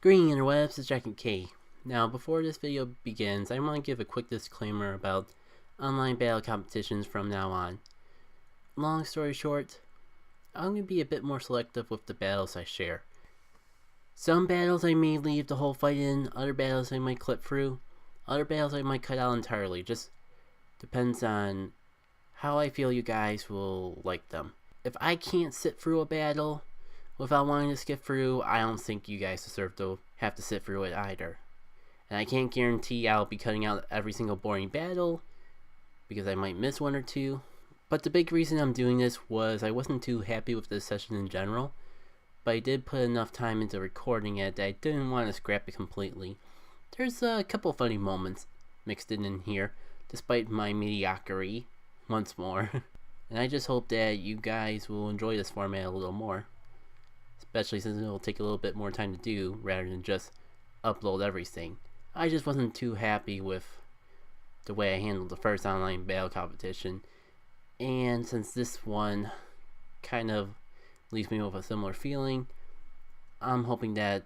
Greeting interwebs, it's Jack and K. Now, before this video begins, I want to give a quick disclaimer about online battle competitions from now on. Long story short, I'm going to be a bit more selective with the battles I share. Some battles I may leave the whole fight in, other battles I might clip through, other battles I might cut out entirely. Just depends on how I feel you guys will like them. If I can't sit through a battle without wanting to skip through, I don't think you guys deserve to have to sit through it either. And I can't guarantee I'll be cutting out every single boring battle, because I might miss one or two. But the big reason I'm doing this was I wasn't too happy with this session in general, but I did put enough time into recording it that I didn't want to scrap it completely. There's a couple funny moments mixed in here, despite my mediocrity, once more. And I just hope that you guys will enjoy this format a little more. Especially since it'll take a little bit more time to do rather than just upload everything. I just wasn't too happy with the way I handled the first online battle competition, and since this one kind of leaves me with a similar feeling, I'm hoping that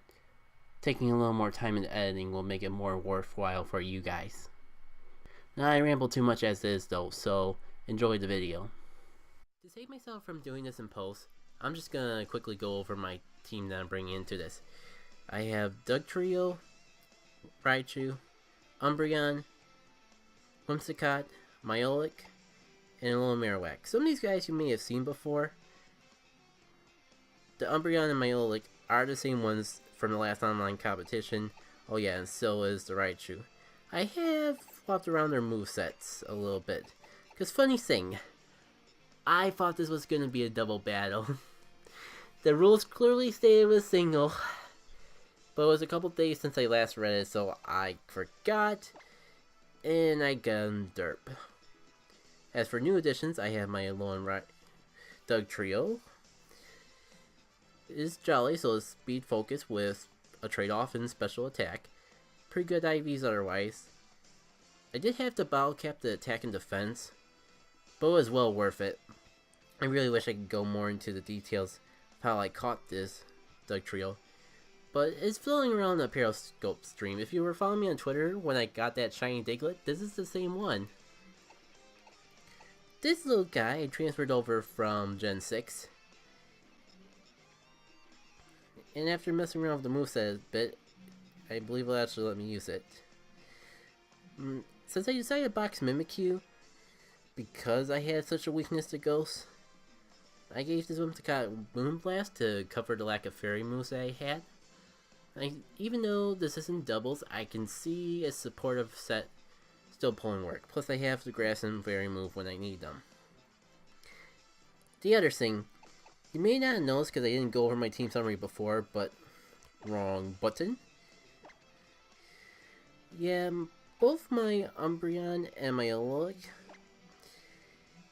taking a little more time in editing will make it more worthwhile for you guys. Now, I ramble too much as is though, so enjoy the video. To save myself from doing this in post, I'm just gonna quickly go over my team that I'm bringing into this. I have Doug Trio, Raichu, Umbreon, Whimsicott, Myolik, and a little Marowak. Some of these guys you may have seen before. The Umbreon and Myolik are the same ones from the last online competition. Oh yeah, and so is the Raichu. I have swapped around their movesets a little bit. Because funny thing, I thought this was going to be a double battle. The rules clearly stated it was single, but it was a couple days since I last read it, so I forgot, and I got derp. As for new additions, I have my Aloha Doug Trio. It is jolly, so it's speed focus with a trade-off in special attack. Pretty good IVs otherwise. I did have to bottle cap the attack and defense, but it was well worth it. I really wish I could go more into the details of how I caught this Doug Trio, but it's floating around the Periscope stream. If you were following me on Twitter when I got that shiny Diglett, this is the same one. This little guy I transferred over from Gen 6, and after messing around with the moveset a bit, I believe it'll actually let me use it. Since I decided to box Mimikyu, because I had such a weakness to ghosts, I gave this Whimsicott Moonblast to cover the lack of fairy moves that I had. Even though this isn't doubles, I can see a supportive set still pulling work. Plus I have the grass and fairy move when I need them. The other thing, you may not notice because I didn't go over my team summary before, but wrong button. Yeah, both my Umbreon and my Aloha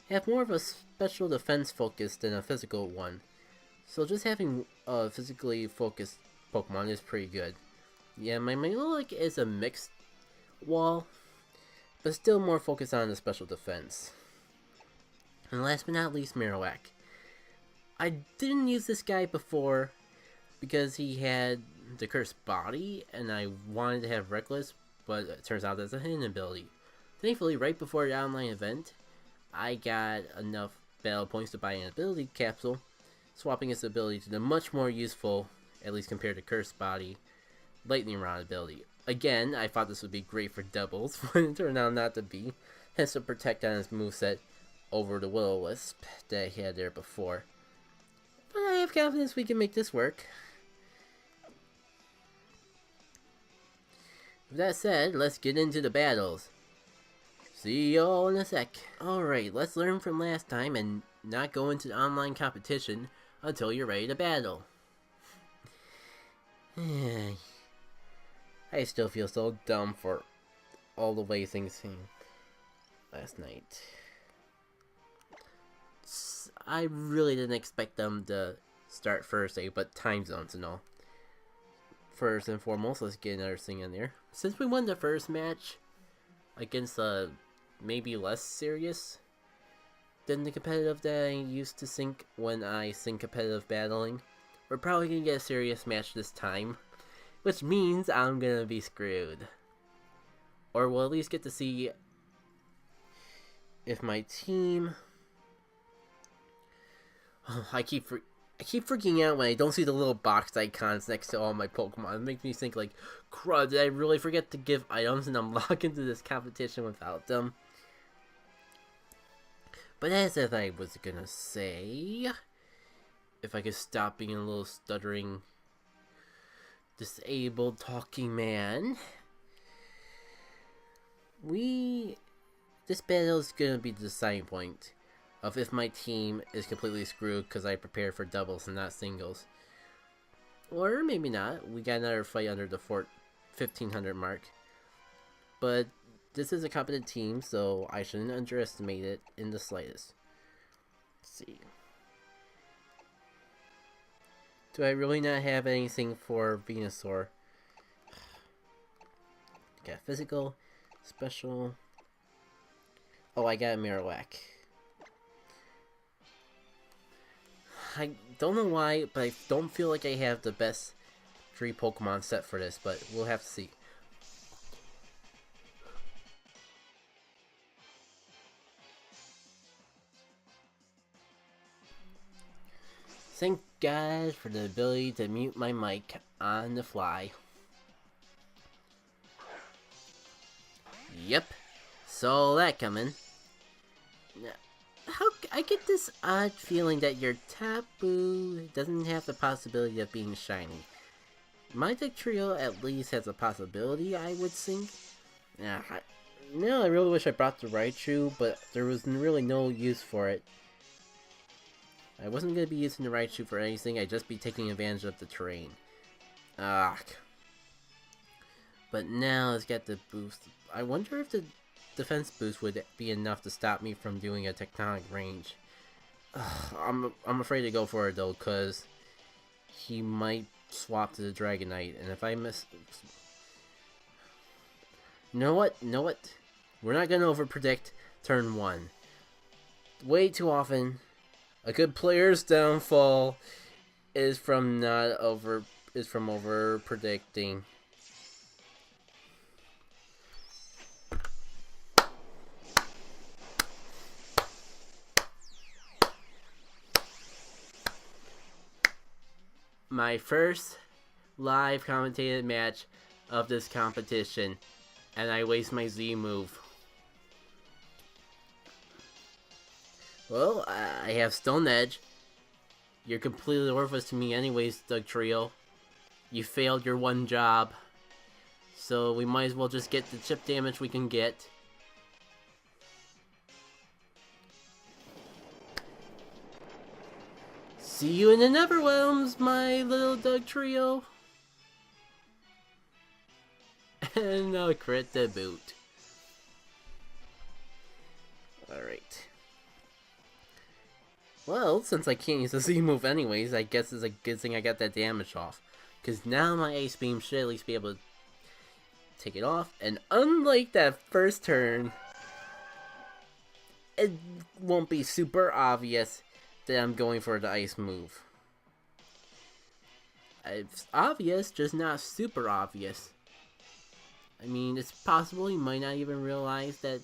have more of a special defense focus than a physical one, so just having a physically focused Pokemon is pretty good. Yeah, my Myolik is a mixed wall, but still more focused on the special defense. And last but not least, Marowak. I didn't use this guy before because he had the cursed body, and I wanted to have Reckless, but it turns out that's a hidden ability. Thankfully, right before the online event, I got enough battle points to buy an ability capsule, swapping its ability to the much more useful, at least compared to Cursed Body, Lightning Rod ability. Again, I thought this would be great for doubles, but it turned out not to be, hence the Protect on his moveset over the Will-O-Wisp that he had there before. But I have confidence we can make this work. With that said, let's get into the battles. See y'all in a sec. Alright, let's learn from last time and not go into the online competition until you're ready to battle. I still feel so dumb for all the way things seemed last night. I really didn't expect them to start Thursday, but time zones and all. First and foremost, let's get another thing in there. Since we won the first match against maybe less serious than the competitive that I used to sync when I sync competitive battling, we're probably gonna get a serious match this time. Which means I'm gonna be screwed. Or we'll at least get to see if my team... Oh, I keep freaking out when I don't see the little box icons next to all my Pokemon. It makes me think like, crud, did I really forget to give items and I'm locked into this competition without them? But as I was gonna say, if I could stop being a little stuttering, disabled talking man, this battle is gonna be the deciding point of if my team is completely screwed because I prepared for doubles and not singles. Or maybe not. We got another fight under the 1500 mark. But this is a competent team, so I shouldn't underestimate it in the slightest. Let's see. Do I really not have anything for Venusaur? Got physical, special. Oh, I got a Marowak. I don't know why, but I don't feel like I have the best 3 Pokemon set for this, but we'll have to see. Thank God for the ability to mute my mic on the fly. Yep, saw that coming. How I get this odd feeling that your Tapu doesn't have the possibility of being shiny. My deck trio at least has a possibility, I would think. I really wish I brought the Raichu, but there was really no use for it. I wasn't going to be using the Raichu for anything, I'd just be taking advantage of the terrain. But now it's got the boost. I wonder if the defense boost would be enough to stop me from doing a tectonic range. I'm afraid to go for it though, because he might swap to the Dragonite, and if I miss... Know what? We're not going to overpredict turn 1. Way too often, a good player's downfall is from over predicting. My first live commentated match of this competition, and I waste my Z move. Well, I have Stone Edge. You're completely worthless to me anyways, Doug Trio. You failed your one job. So we might as well just get the chip damage we can get. See you in the Neverwhelms, my little Doug Trio. And a crit to boot. Alright. Well, since I can't use the Z move anyways, I guess it's a good thing I got that damage off. Because now my Ice Beam should at least be able to take it off. And unlike that first turn, it won't be super obvious that I'm going for the Ice move. It's obvious, just not super obvious. I mean, it's possible he might not even realize that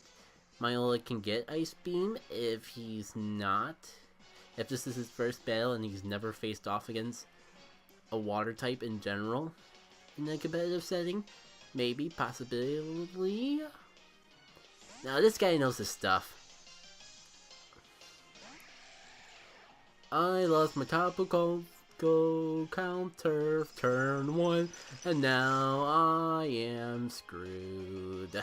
Myola can get Ice Beam if he's not. If this is his first battle and he's never faced off against a water type in general in a competitive setting. Maybe, possibly. Now this guy knows his stuff. I lost my Tapu go counter turn 1, and now I am screwed.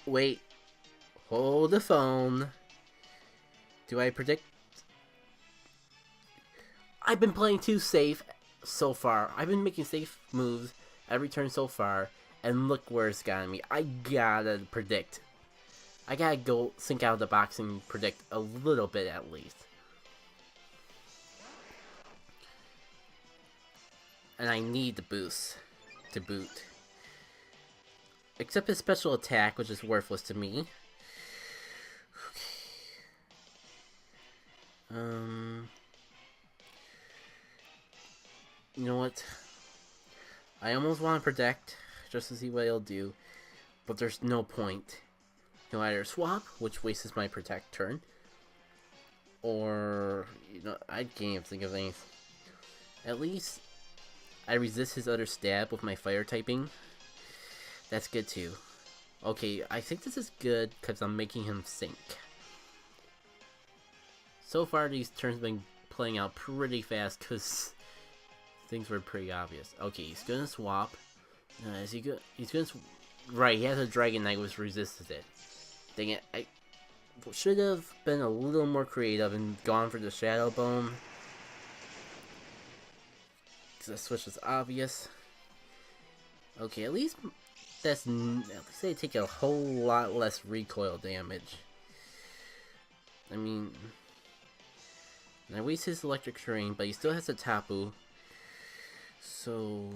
Wait. Hold the phone. Do I predict? I've been playing too safe so far. I've been making safe moves every turn so far, and look where it's gotten me. I gotta predict. I gotta go think out of the box and predict a little bit at least. And I need the boost to boot. Except his special attack, which is worthless to me. You know what? I almost want to protect just to see what it'll do, but there's no point. You'll either swap, which wastes my protect turn, or I can't even think of anything. At least I resist his other stab with my fire typing. That's good too. Okay, I think this is good because I'm making him sink. So far, these turns have been playing out pretty fast because things were pretty obvious. Okay, he's gonna swap. Is he good? He's gonna. Right, he has a Dragon Knight which resisted it. Dang it! I should have been a little more creative and gone for the Shadow Bone. The switch is obvious. Okay, at least they take a whole lot less recoil damage. I mean, I waste his electric terrain, but he still has a Tapu. So,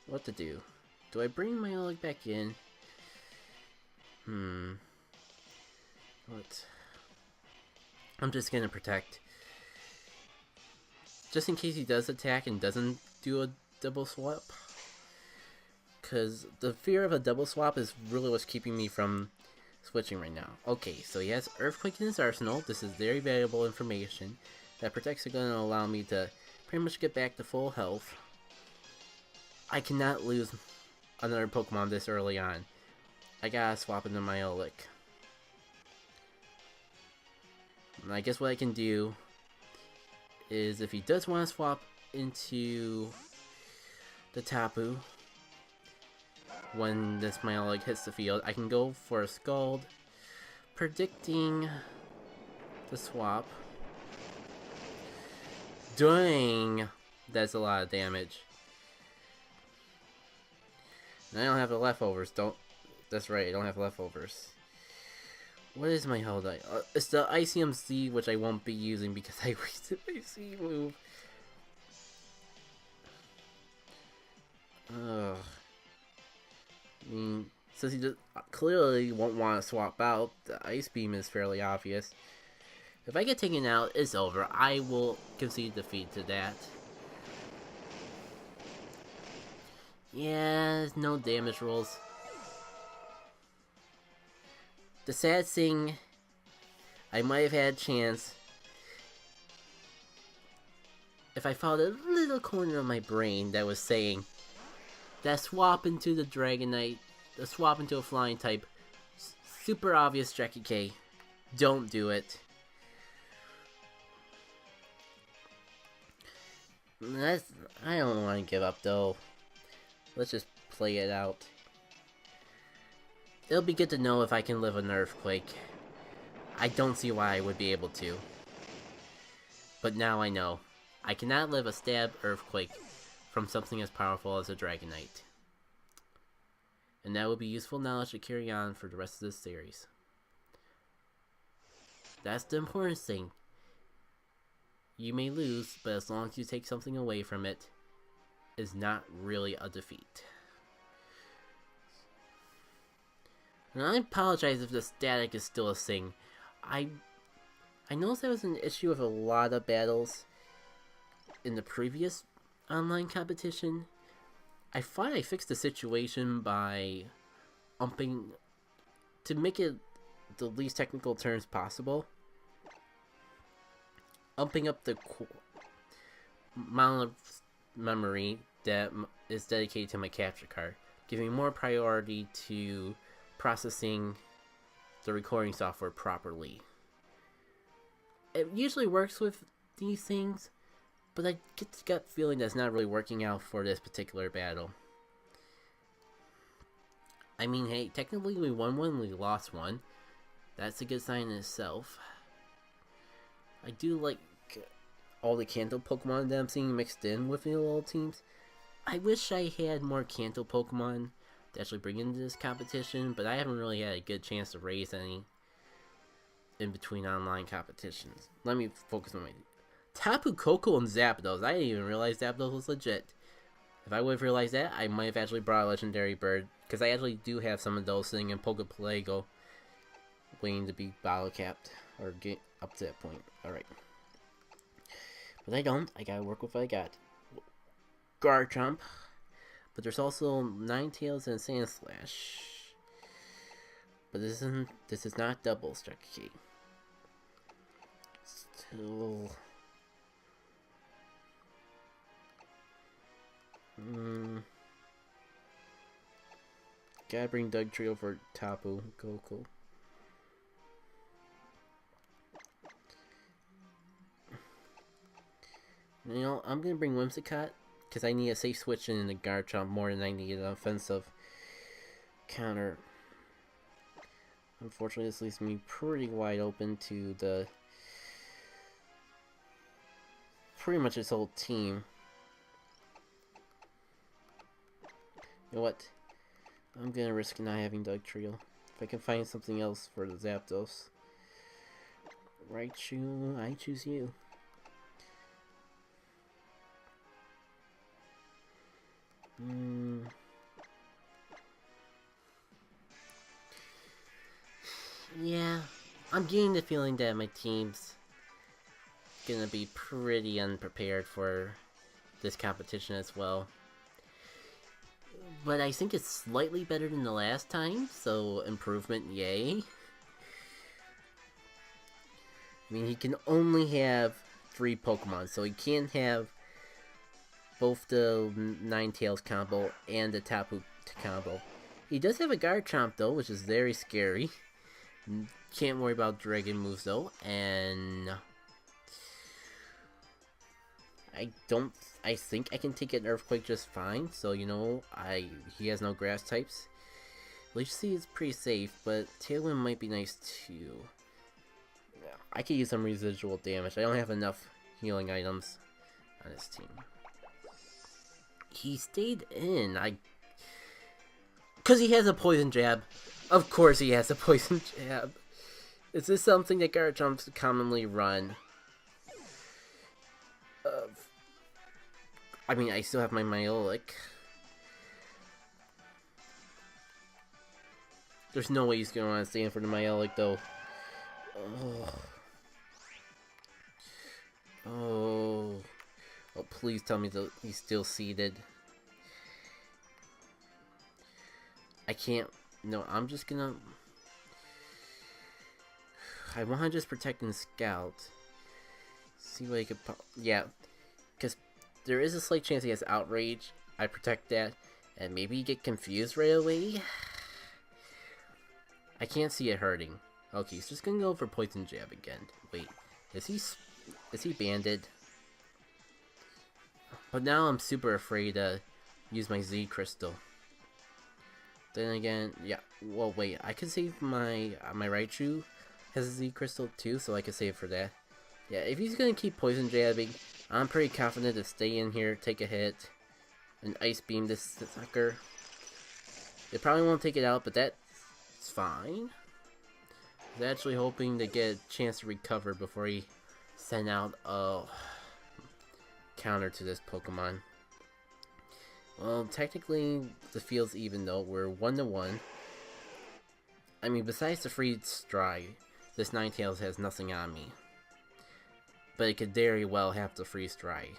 what to do? Do I bring my Oleg back in? What? I'm just gonna protect. Just in case he does attack and doesn't do a double swap. Because the fear of a double swap is really what's keeping me from switching right now. Okay, so he has Earthquake in his arsenal. This is very valuable information. That protects are going to allow me to pretty much get back to full health. I cannot lose another Pokemon this early on. I gotta swap into my Oleg. And I guess what I can do is if he does want to swap into the Tapu when this Oleg hits the field, I can go for a Scald, predicting the swap. Dang! That's a lot of damage. And I don't have the leftovers. That's right, I don't have leftovers. What is my hold die? It's the Icium Seed, which I won't be using because I wasted my Seed move. Ugh. I mean, since he just clearly won't want to swap out, the Ice Beam is fairly obvious. If I get taken out, it's over. I will concede defeat to that. Yeah, no damage rolls. The sad thing, I might have had a chance if I followed a little corner of my brain that was saying that swap into the Dragonite, the swap into a flying type, super obvious Jackie K. Don't do it. I don't want to give up though. Let's just play it out. It'll be good to know if I can live an Earthquake. I don't see why I would be able to. But now I know. I cannot live a stab Earthquake from something as powerful as a Dragonite. And that will be useful knowledge to carry on for the rest of this series. That's the important thing. You may lose, but as long as you take something away from it, is not really a defeat. And I apologize if the static is still a thing. I noticed that was an issue with a lot of battles in the previous online competition. I thought I fixed the situation by umping to make it the least technical terms possible. Umping up the amount of memory that is dedicated to my capture card, giving more priority to processing the recording software properly. It usually works with these things, but I get the gut feeling that's not really working out for this particular battle. I mean, hey, technically we won one, we lost one. That's a good sign in itself. I do like all the Kanto Pokemon that I'm seeing mixed in with the little teams. I wish I had more Kanto Pokemon to actually bring into this competition, but I haven't really had a good chance to raise any in between online competitions. Let me focus on my Tapu Koko and Zapdos. I didn't even realize Zapdos was legit. If I would have realized that, I might have actually brought a legendary bird, because I actually do have some of those sitting in Pokeplego waiting to be battle capped or get up to that point. Alright. But I don't. I gotta work with what I got. Garchomp. But there's also Ninetales and Sandslash. But this is not double strategy. Still. Gotta bring Dugtrio for Tapu Koko. You know, I'm gonna bring Whimsicott because I need a safe switch in the Garchomp more than I need an offensive counter. Unfortunately, this leaves me pretty wide open to the pretty much this whole team. You know what? I'm gonna risk not having Dugtrio. If I can find something else for the Zapdos. Raichu, I choose you. Yeah, I'm getting the feeling that my team's gonna be pretty unprepared for this competition as well. But I think it's slightly better than the last time, so improvement, yay. I mean, he can only have 3 Pokemon, so he can't have both the Ninetales combo and the Tapu combo. He does have a Garchomp though, which is very scary. Can't worry about Dragon moves though, and I think I can take an Earthquake just fine. So you know, he has no grass types. Leech Seed is pretty safe, but Tailwind might be nice too. I could use some residual damage. I don't have enough healing items on this team. He stayed in. Because he has a poison jab. Of course he has a poison jab. Is this something that Garchomps commonly run? I mean, I still have my Miolic. There's no way he's going to want to stay in for the Miolic, though. Oh, please tell me that he's still seated. I can't. No, I'm just gonna. I want to just protect and scout. See what he could. Yeah, because there is a slight chance he has Outrage. I protect that, and maybe you get confused right away. I can't see it hurting. Okay, he's just gonna go for Poison Jab again. Wait, is he banded? But now I'm super afraid to use my Z Crystal. Then again, yeah. Well, wait. I can save my Raichu has a Z Crystal too, so I can save for that. Yeah, if he's gonna keep Poison Jabbing, I'm pretty confident to stay in here, take a hit, and Ice Beam this sucker. It probably won't take it out, but that's fine. I was actually hoping to get a chance to recover before he sent out a counter to this Pokemon. Well, technically, the field's even though we're 1-1. I mean, besides the Freeze Strike, this Ninetales has nothing on me. But it could very well have the Freeze Strike.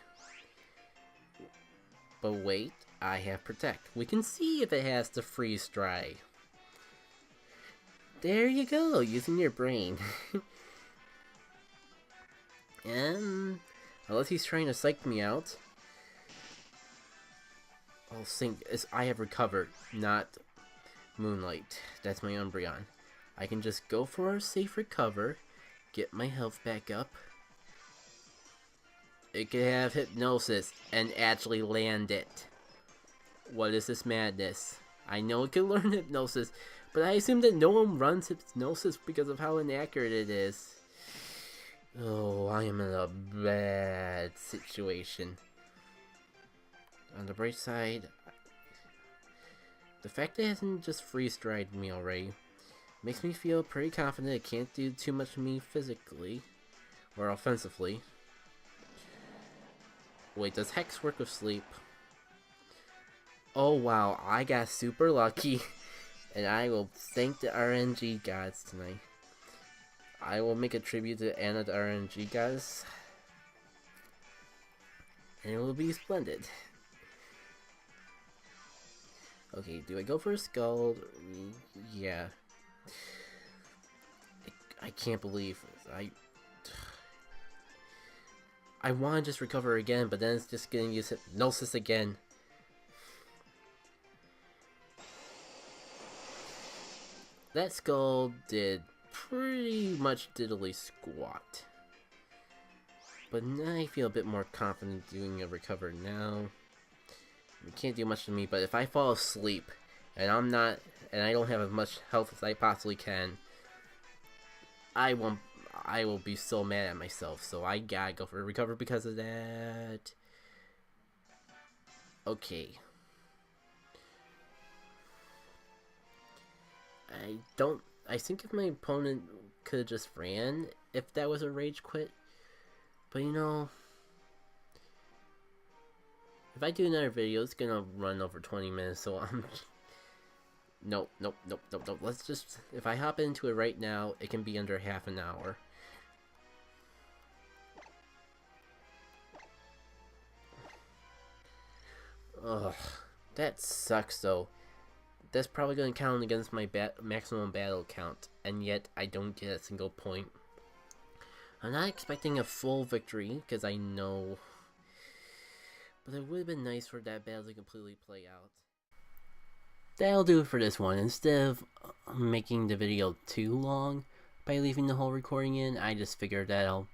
But wait, I have Protect. We can see if it has the Freeze Strike. There you go, using your brain. And unless he's trying to psych me out, I'll think I have recovered, not Moonlight. That's my Umbreon. I can just go for a safe recover, get my health back up. It can have Hypnosis and actually land it. What is this madness? I know it can learn Hypnosis, but I assume that no one runs Hypnosis because of how inaccurate it is. Oh, I am in a bad situation. On the bright side, the fact that it hasn't just freeze-dried me already makes me feel pretty confident it can't do too much to me physically or offensively. Wait, does Hex work with Sleep? Oh wow, I got super lucky, and I will thank the RNG gods tonight. I will make a tribute to Anna the RNG gods. and it will be splendid. Okay, do I go for a skull? Yeah. I can't believe I want to just recover again, but then it's just getting used hypnosis again. That skull did pretty much diddly squat. But now I feel a bit more confident doing a recover now. It can't do much to me, but if I fall asleep and I don't have as much health as I possibly can, I will be so mad at myself. So I gotta go for a recover because of that. Okay. I think if my opponent could have just ran, if that was a rage quit. But you know, if I do another video, it's gonna run over 20 minutes, so I'm... Nope. Let's just... If I hop into it right now, it can be under half an hour. Ugh. That sucks, though. That's probably gonna count against my maximum battle count, and yet I don't get a single point. I'm not expecting a full victory, because I know... But it would have been nice for that battle to completely play out. That'll do it for this one. Instead of making the video too long by leaving the whole recording in, I just figured that I'll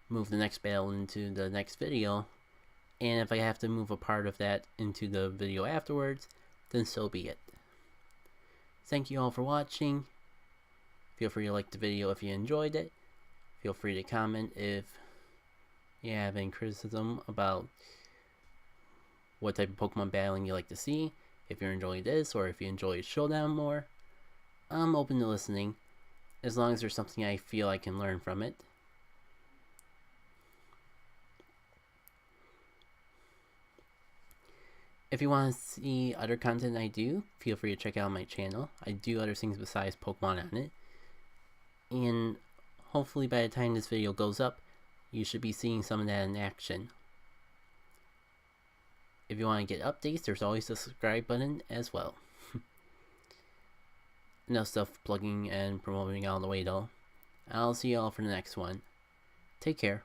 move the next battle into the next video. And if I have to move a part of that into the video afterwards, then so be it. Thank you all for watching. Feel free to like the video if you enjoyed it. Feel free to comment if you have any criticism about what type of Pokemon battling you like to see. If you're enjoying this, or if you enjoy Showdown more, I'm open to listening, as long as there's something I feel I can learn from it. If you want to see other content I do, feel free to check out my channel. I do other things besides Pokemon on it. And hopefully by the time this video goes up, you should be seeing some of that in action. If you want to get updates, there's always the subscribe button as well. Enough stuff plugging and promoting out of the way though. I'll see you all for the next one. Take care.